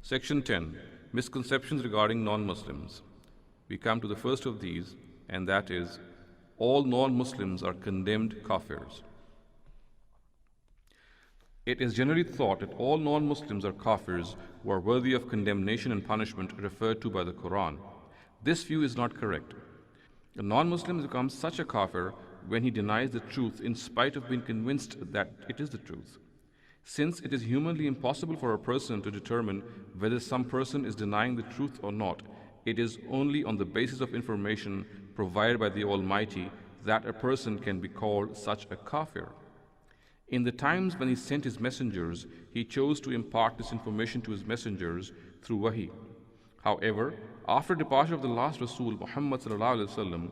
Section 10. Misconceptions regarding non-Muslims. We come to the first of these, and that is, all non-Muslims are condemned kafirs. It is generally thought that all non-Muslims are kafirs who are worthy of condemnation and punishment referred to by the Quran. This view is not correct. A non-Muslim becomes such a kafir when he denies the truth in spite of being convinced that it is the truth. Since it is humanly impossible for a person to determine whether some person is denying the truth or not, it is only on the basis of information provided by the Almighty that a person can be called such a kafir. In the times when he sent his messengers, he chose to impart this information to his messengers through wahi. However, after departure of the last Rasul, Muhammad sallallahu alaihi wasallam,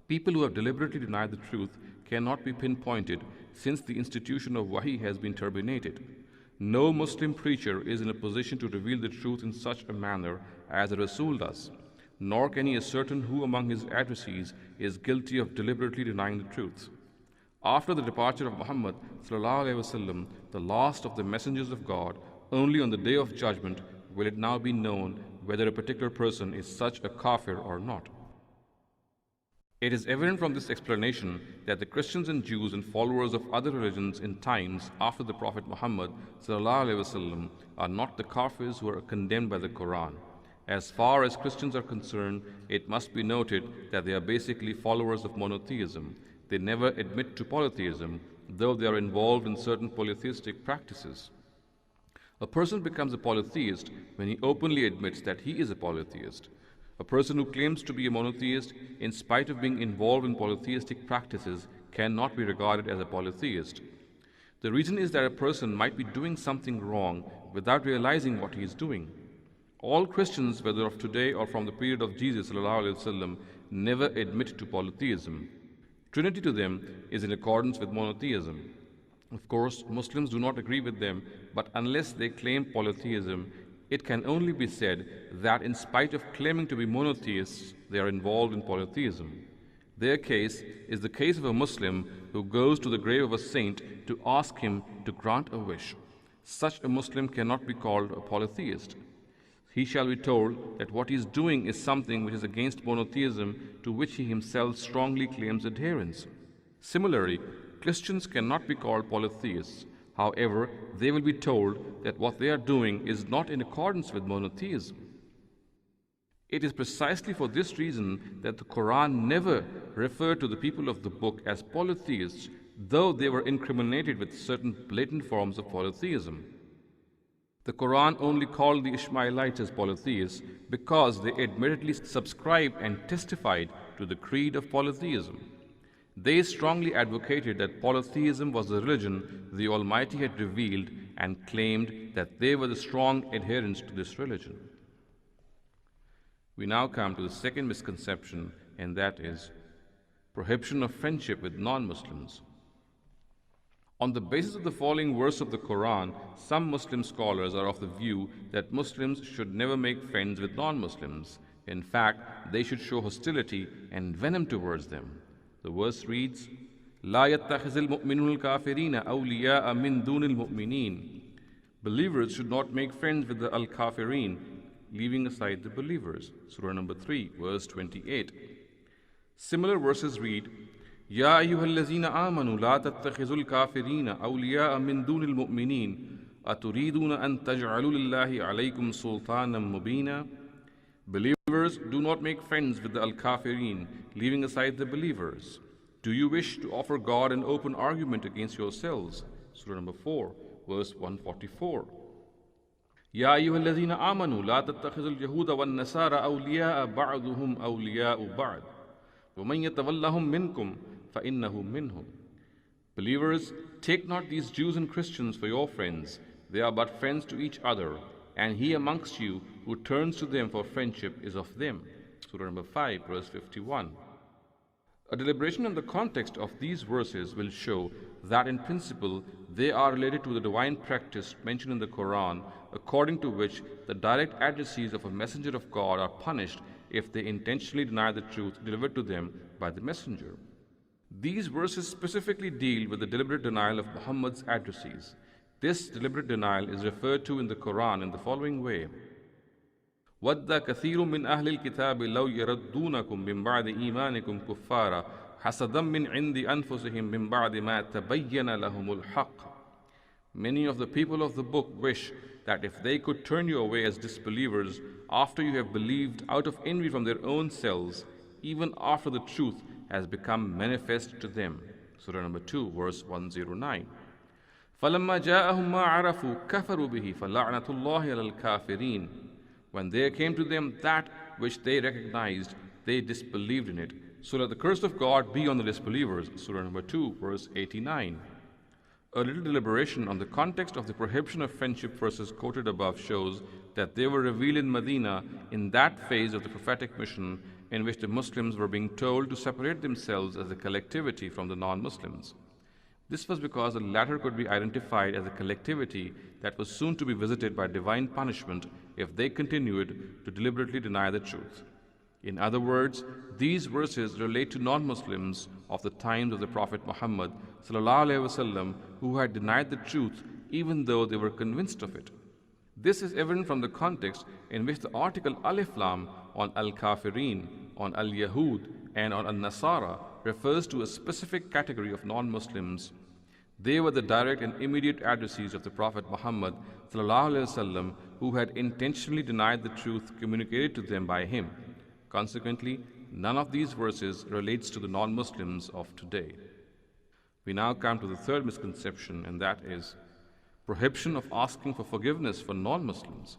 people who have deliberately denied the truth cannot be pinpointed since the institution of wahi has been terminated. No Muslim preacher is in a position to reveal the truth in such a manner as the Rasul does, nor can he ascertain who among his addressees is guilty of deliberately denying the truth. After the departure of Muhammad sallallahu alaihi wasallam, the last of the messengers of God, only on the day of judgment will it now be known whether a particular person is such a kafir or not. It is evident from this explanation that the Christians and Jews and followers of other religions in times after the Prophet Muhammad sallallahu alaihi wasallam are not the kafirs who are condemned by the Quran. As far as Christians are concerned, it must be noted that they are basically followers of monotheism. They never admit to polytheism, though they are involved in certain polytheistic practices. A person becomes a polytheist when he openly admits that he is a polytheist. A person who claims to be a monotheist in spite of being involved in polytheistic practices cannot be regarded as a polytheist. The reason is that a person might be doing something wrong without realizing what he is doing. All Christians, whether of today or from the period of Jesus sallallahu alaihi wasallam, never admit to polytheism. Trinity to them is in accordance with monotheism. Of course, Muslims do not agree with them, but unless they claim polytheism, it can only be said that in spite of claiming to be monotheists, they are involved in polytheism. Their case is the case of a Muslim who goes to the grave of a saint to ask him to grant a wish. Such a Muslim cannot be called a polytheist. He shall be told that what he is doing is something which is against monotheism to which he himself strongly claims adherence. Similarly, Christians cannot be called polytheists. However, they will be told that what they are doing is not in accordance with monotheism. It is precisely for this reason that the Quran never referred to the people of the book as polytheists, though they were incriminated with certain blatant forms of polytheism. The Quran only called the Ishmaelites as polytheists because they admittedly subscribed and testified to the creed of polytheism. They strongly advocated that polytheism was the religion the Almighty had revealed and claimed that they were the strong adherents to this religion. We now come to the second misconception, and that is prohibition of friendship with non-Muslims. On the basis of the following verse of the Quran, some Muslim scholars are of the view that Muslims should never make friends with non-Muslims. In fact, they should show hostility and venom towards them. The verse reads, لا يتخذ المؤمنون الكافرين أولياء من دون المؤمنين. Believers should not make friends with the al-kafirin, leaving aside the believers. Surah number 3, verse 28. Similar verses read, يا أيها الذين آمنوا لا تتخذوا الكافرين أولياء من دون المؤمنين أتريدون أن تجعلوا لله عليكم سلطانا مبينا. Believers, do not make friends with the al-kafirin, leaving aside the believers. Do you wish to offer God an open argument against yourselves? Surah number 4, verse 144. يا أيها الذين آمنوا لا تتخذوا اليهود والنصارى أولياء بعضهم أولياء بعض ومن يتولهم منكم فإنه منهم. Believers, take not these Jews and Christians for your friends. They are but friends to each other, and he amongst you who turns to them for friendship is of them. Surah number 5, verse 51. A deliberation on the context of these verses will show that in principle they are related to the divine practice mentioned in the Quran, according to which the direct addressees of a messenger of God are punished if they intentionally deny the truth delivered to them by the messenger. These verses specifically deal with the deliberate denial of Muhammad's addressees. This deliberate denial is referred to in the Quran in the following way: وَدَّ كَثِيرٌ مِّنْ أَهْلِ الْكِتَابِ لَوْ يَرُدُّونَكُم مِّن بَعْدِ إِيمَانِكُمْ كُفَّارًا حَسَدًا مِّنْ عِندِ أَنفُسِهِم مِّن بَعْدِ مَا تَبَيَّنَ لَهُمُ الْحَقُّ. Many of the people of the book wish that if they could turn you away as disbelievers after you have believed out of envy from their own selves, even after the truth has become manifest to them. Surah number 2, verse 109. فَلَمَّا جَاءَهُم مَّا عَرَفُوا كَفَرُوا بِهِ فَلَعْنَةُ اللَّهِ عَلَى الْكَافِرِينَ. When there came to them that which they recognized, they disbelieved in it. So let the curse of God be on the disbelievers. Surah number 2, verse 89. A little deliberation on the context of the prohibition of friendship verses quoted above shows that they were revealed in Medina in that phase of the prophetic mission in which the Muslims were being told to separate themselves as a collectivity from the non-Muslims. This was because the latter could be identified as a collectivity that was soon to be visited by divine punishment if they continued to deliberately deny the truth. In other words, these verses relate to non-Muslims of the times of the Prophet Muhammad ﷺ who had denied the truth even though they were convinced of it. This is evident from the context in which the article Alif Lam on Al-Kafirin, on Al-Yahud, and on Al-Nasara refers to a specific category of non-Muslims. They were the direct and immediate addressees of the Prophet Muhammad ﷺ who had intentionally denied the truth communicated to them by him. Consequently, none of these verses relates to the non-Muslims of today. We now come to the third misconception, and that is prohibition of asking for forgiveness for non-Muslims.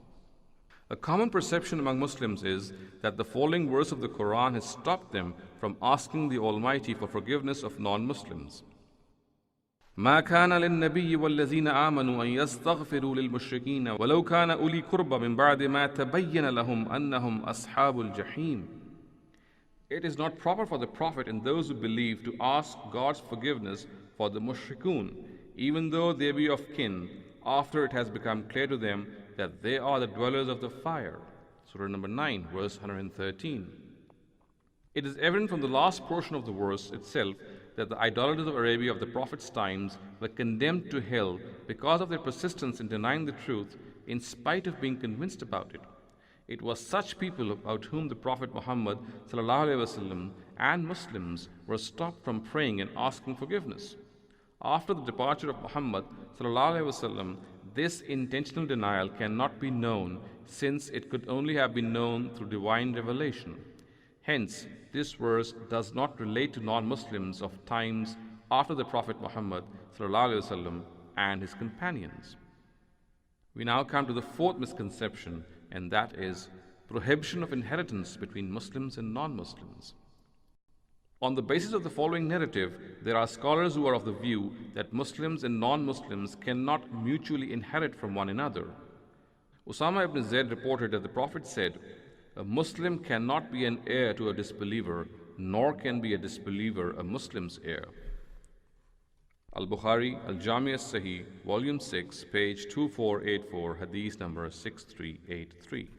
A common perception among Muslims is that the following verse of the Quran has stopped them from asking the Almighty for forgiveness of non-Muslims. ما كان للنبي والذين آمنوا أن يستغفروا للمشركين ولو كان أولي قربى من بعد ما تبين لهم أنهم أصحاب الجحيم. It is not proper for the Prophet and those who believe to ask God's forgiveness for the mushrikun, even though they be of kin, after it has become clear to them that they are the dwellers of the fire. Surah number 9, verse 113. It is evident from the last portion of the verse itself that the idolaters of Arabia of the Prophet's times were condemned to hell because of their persistence in denying the truth in spite of being convinced about it. It was such people about whom the Prophet Muhammad ﷺ and Muslims were stopped from praying and asking forgiveness. After the departure of Muhammad ﷺ, this intentional denial cannot be known, since it could only have been known through divine revelation. Hence, this verse does not relate to non-Muslims of times after the Prophet Muhammad ﷺ and his companions. We now come to the fourth misconception, and that is prohibition of inheritance between Muslims and non-Muslims. On the basis of the following narrative, there are scholars who are of the view that Muslims and non-Muslims cannot mutually inherit from one another. Usama ibn Zayd reported that the Prophet said, "A Muslim cannot be an heir to a disbeliever, nor can be a disbeliever a Muslim's heir." Al-Bukhari, Al-Jami as-Sahih, Volume 6, page 2484, Hadith number 6383.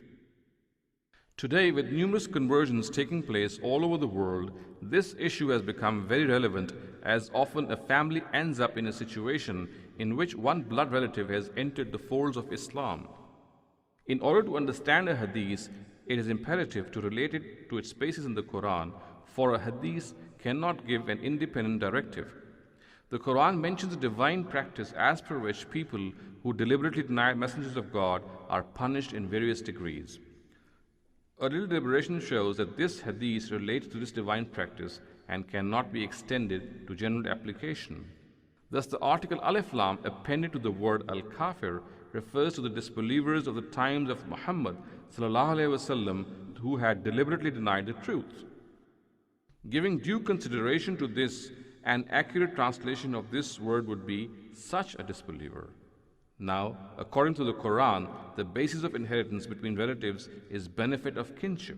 Today, with numerous conversions taking place all over the world, this issue has become very relevant, as often a family ends up in a situation in which one blood relative has entered the folds of Islam. In order to understand a hadith, it is imperative to relate it to its basis in the Quran, for a hadith cannot give an independent directive. The Quran mentions a divine practice as per which people who deliberately deny messengers of God are punished in various degrees. A little deliberation shows that this hadith relates to this divine practice and cannot be extended to general application. Thus, the article Alif Lam appended to the word Al-Kafir refers to the disbelievers of the times of Muhammad ﷺ who had deliberately denied the truth. Giving due consideration to this, an accurate translation of this word would be such a disbeliever. Now, according to the Quran, the basis of inheritance between relatives is benefit of kinship.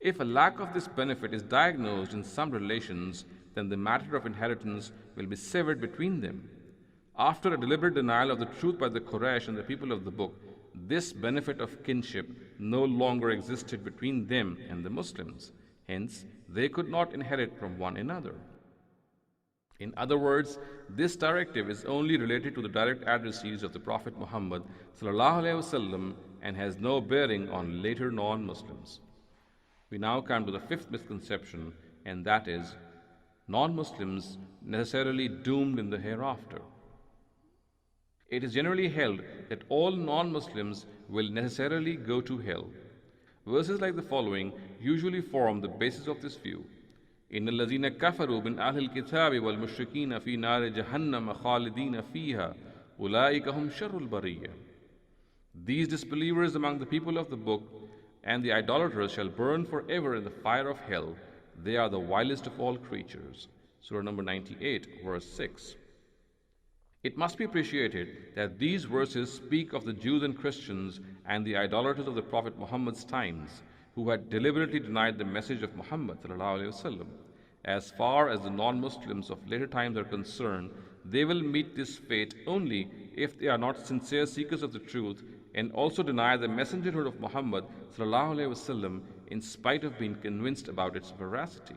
If a lack of this benefit is diagnosed in some relations, then the matter of inheritance will be severed between them. After a deliberate denial of the truth by the Quraysh and the people of the book, this benefit of kinship no longer existed between them and the Muslims. Hence, they could not inherit from one another. In other words, this directive is only related to the direct addressees of the Prophet Muhammad ﷺ and has no bearing on later non-Muslims. We now come to the fifth misconception, and that is non-Muslims necessarily doomed in the hereafter. It is generally held that all non-Muslims will necessarily go to hell. Verses like the following usually form the basis of this view. إن الذين كفروا من أهل الكتاب والمشركين في نار جهنم خالدين فيها أولئك هم شر البرية. These disbelievers among the people of the book and the idolaters shall burn forever in the fire of hell. They are the vilest of all creatures. Surah number 98, verse 6. It must be appreciated that these verses speak of the Jews and Christians and the idolaters of the Prophet Muhammad's times, who had deliberately denied the message of Muhammad ﷺ. As far as the non-Muslims of later times are concerned, they will meet this fate only if they are not sincere seekers of the truth and also deny the messengerhood of Muhammad ﷺ in spite of being convinced about its veracity.